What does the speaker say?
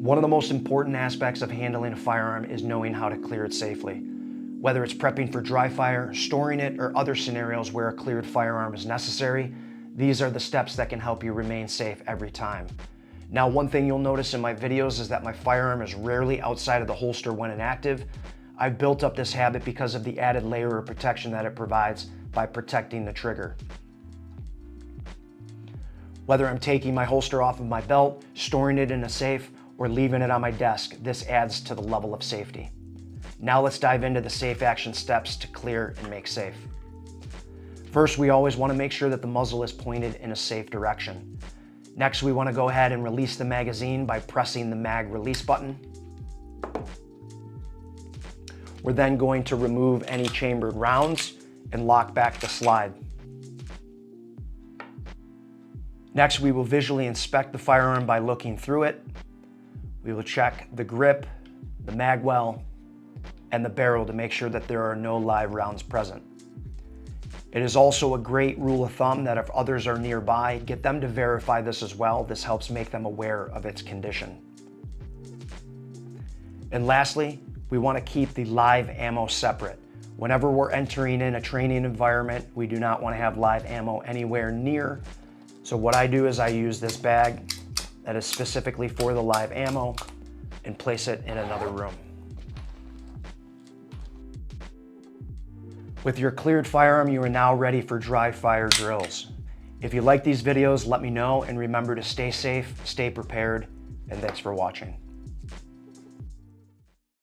One of the most important aspects of handling a firearm is knowing how to clear it safely. Whether it's prepping for dry fire, storing it, or other scenarios where a cleared firearm is necessary, these are the steps that can help you remain safe every time. Now, one thing you'll notice in my videos is that my firearm is rarely outside of the holster when inactive. I've built up this habit because of the added layer of protection that it provides by protecting the trigger. Whether I'm taking my holster off of my belt, storing it in a safe, or leaving it on my desk, this adds to the level of safety. Now let's dive into the safe action steps to clear and make safe. First, we always want to make sure that the muzzle is pointed in a safe direction. Next, we want to go ahead and release the magazine by pressing the mag release button. We're then going to remove any chambered rounds and lock back the slide. Next, we will visually inspect the firearm by looking through it. We will check the grip, the mag well, and the barrel to make sure that there are no live rounds present. It is also a great rule of thumb that if others are nearby, get them to verify this as well. This helps make them aware of its condition. And lastly, we want to keep the live ammo separate. Whenever we're entering in a training environment, we do not want to have live ammo anywhere near. So what I do is I use this bag that is specifically for the live ammo and place it in another room. With your cleared firearm, you are now ready for dry fire drills. If you like these videos, let me know, and remember to stay safe, stay prepared, and thanks for watching.